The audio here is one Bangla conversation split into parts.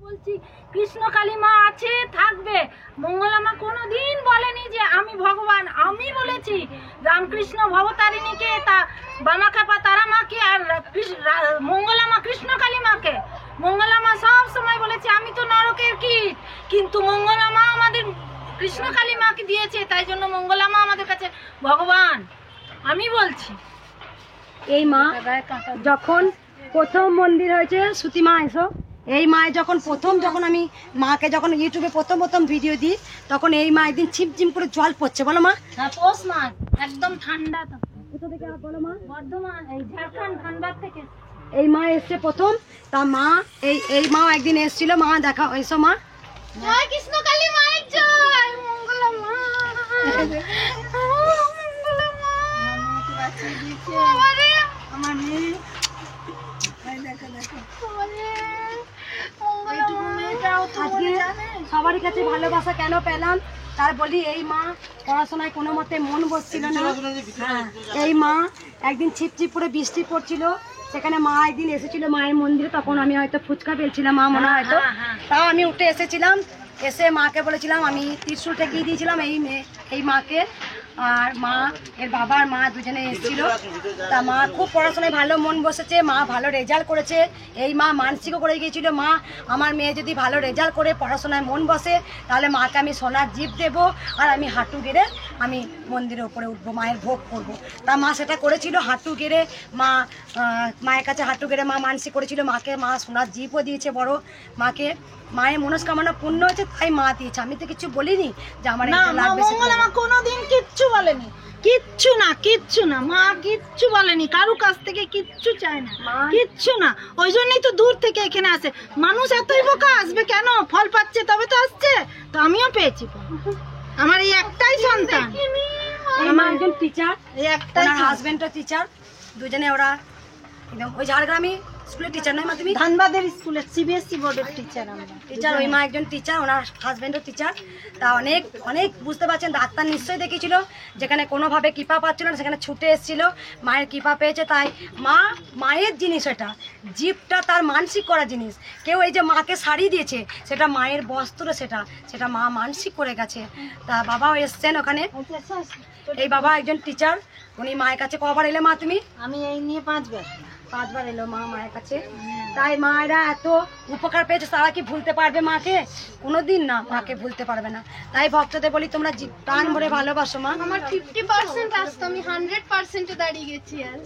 বলছি কৃষ্ণ কালী মা আছে, থাকবে। মঙ্গলা মা কোনোদিন বলেনি যে আমি ভগবান। আমি বলেছি রামকৃষ্ণ ভবতারিণীকে, তা বামাখ্যাপা তারা মাকে, আর মঙ্গলা মা কৃষ্ণ কালী মাকে। মঙ্গলা মা সব সময় বলেছে আমি তো নরকের কীট, কিন্তু মঙ্গলা মা আমাদের কৃষ্ণ কালী মাকে দিয়েছে, তাই জন্য মঙ্গলা মা আমাদের কাছে ভগবান। আমি বলছি এই মা যখন প্রথম মন্দির হয়েছে, সুতি মা এসো, এই মায়ের যখন আমি মাকে যখন ইউটিউবে প্রথম ভিডিও দিই, তখন এই মা একদিন ছিমছিম করে জল পড়ছে। বলো মা। হ্যাঁ, পৌষ মাস, একদম ঠান্ডা। তো কোথা থেকে বলো মা? বর্ধমান, এই ঝাড়খণ্ড ধানবাদ থেকে। এই মা এসছে প্রথম, তা মা এই মা একদিন এসেছিল। মা দেখা এসো মা। জয় কৃষ্ণ কালী মায়ের জয়, মঙ্গলা মা। সবারই কাছে ভালোবাসা কেন পেলাম তার বলি, এই মা পড়াশোনায় কোনো মতে মন বসছিল না। এই মা একদিন ছিপছিপ করে বৃষ্টি পড়ছিল, সেখানে মা একদিন এসেছিল মায়ের মন্দিরে, তখন আমি হয়তো ফুচকা পেয়েছিলাম মা মনে হয়তো, তাও আমি উঠে এসেছিলাম। এসে মাকে বলেছিলাম, আমি ত্রিশূল ঠেকিয়ে দিয়েছিলাম এই মাকে। আর মা এর বাবা আর মা দুজনে এসেছিল। তা মা খুব পড়াশোনায় ভালো মন বসেছে, মা ভালো রেজাল্ট করেছে। এই মা মানসিকও করে গিয়েছিল, মা আমার মেয়ে যদি ভালো রেজাল্ট করে পড়াশোনায় মন বসে, তাহলে মাকে আমি সোনার জিপ দেবো, আর আমি হাঁটু গেড়ে আমি মন্দিরের উপরে উঠবো, মায়ের ভোগ করব। তা মা সেটা করেছিল, হাঁটু গেড়ে মায়ের কাছে হাঁটু গেড়ে মা মানসিক করেছিল। মাকে মা সোনার জিপও দিয়েছে বড়। মাকে মায়ের মনস্কামনা পূর্ণ হয়েছে, তাই মা দিয়েছে। আমি তো কিছু বলিনি যে আমার মঙ্গলা মা কোনোদিন কিচ্ছু বলেনি, কিচ্ছু না মা কিচ্ছু বলেনি, কারো কাছ থেকে কিচ্ছু চায় না, কিচ্ছু না। ওই জন্যই তো দূর থেকে এখানে আসে মানুষ। এতই বোকা, আসবে কেন? ফল পাচ্ছে তবে তো আসছে। তো আমিও পেয়েছি, আমার এই একটাই সন্তান। আমার একজন টিচার, এই একটাই হাজবেন্ডও টিচার, দুজনে ওরা একদম ওই ঝাড়গ্রামে স্কুলের টিচার নয় মা তুমি? ধানবাদের স্কুলের সিবিএসসি বোর্ডের টিচার। আমরা টিচার, ওই মা একজন টিচার, ওনার হাজবেন্ডও টিচার। তা অনেক বুঝতে পারছেন, ডাক্তার নিশ্চয়ই দেখিয়েছিল, যেখানে কোনোভাবে কৃপা পাচ্ছিল না সেখানে ছুটে এসেছিল, মায়ের কৃপা পেয়েছে। তাই মায়ের জিনিস, এটা জিপটা তার মানসিক করা জিনিস। কেউ এই যে মাকে শাড়ি দিয়েছে, সেটা মায়ের বস্ত্র, সেটা মা মানসিক করে গেছে। তা বাবাও এসছেন ওখানে। এই বাবা একজন টিচার, উনি মায়ের কাছে কবার এলে মা তুমি? আমি এই নিয়ে 5 বার এলো মা মায়ের কাছে। তাই মায়েরা এত উপকার পেয়েছে, তারা কি ভুলতে পারবে মাকে? কোনোদিন না, মাকে ভুলতে পারবে না। তাই ভক্তদের বলি, তোমরা প্রাণ ভরে ভালোবাসো মা। আমার 50% আসতো, আমি 100% দাঁড়িয়ে গেছি। আর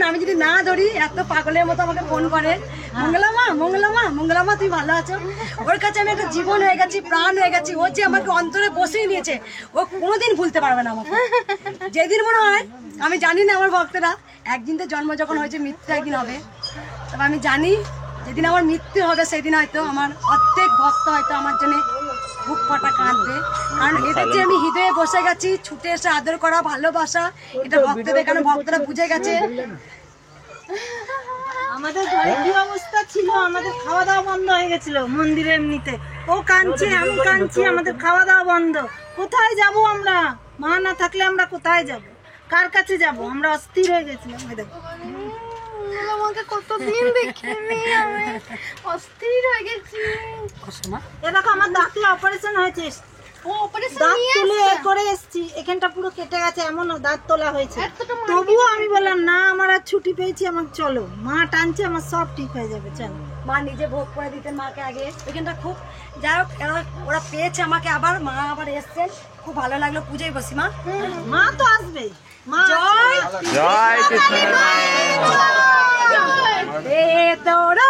আমি যদি না ধরি, এত পাগলের মতো আমাকে ফোন করে, মঙ্গলা মা তুমি ভালো আছো? ওর কাছে আমি একটা জীবন হয়ে গেছি, প্রাণ হয়ে গেছি। ও যে আমাকে অন্তরে বসিয়ে নিয়েছে, ও কোনোদিন ভুলতে পারবে না আমাকে। যেদিন মনে হয়, আমি জানি না আমার ভক্তরা, একদিন তো জন্ম যখন হয়েছে, মৃত্যু একদিন হবে। তবে আমি জানি যেদিন আমার মৃত্যু হবে, সেদিন হয়তো আমার প্রত্যেক ভক্ত হয়তো আমার জন্য বুক ফাটা কাঁদবে। কারণ এদের যে আমি হৃদয়ে বসে গেছি, ছুটে এসে আদর করা, ভালোবাসা, এটা ভক্তদের, কারণ ভক্তরা বুঝে গেছে। আমাদের ঘরে কি অবস্থা ছিল, আমাদের খাওয়া দাওয়া বন্ধ হয়ে গেছিল মন্দিরে। এমনিতে ও কাঁদছে, আমি কাঁদছি, আমাদের খাওয়া দাওয়া বন্ধ। কোথায় যাব আমরা? মা না থাকলে আমরা কোথায় যাব, কার কাছে যাব? আমরা অস্থির হয়ে গেছিলাম। আমাকে কতদিন দেখিনি, আমি অস্থির হয়ে গেছি। এরকম আমার দাঁতে অপারেশন হয়েছে, দাঁত তুলে করে এসছি, এখানটা পুরো কেটে গেছে, এমন দাঁত তোলা হয়েছে। তবুও আমি বললাম না, আমার আর ছুটি পেয়েছি, আমার চলো, মা টানছে, আমার সব ঠিক হয়ে যাবে, চলো। মা নিজে ভোগ করে দিতেন মাকে আগে, এখানটা খুব, যাই হোক ওরা পেয়েছে আমাকে, আবার মা আবার এসছেন, খুব ভালো লাগলো। পুজোয় বসি মা, মা তো আসবে। মা জয় কৃষ্ণ। তোরা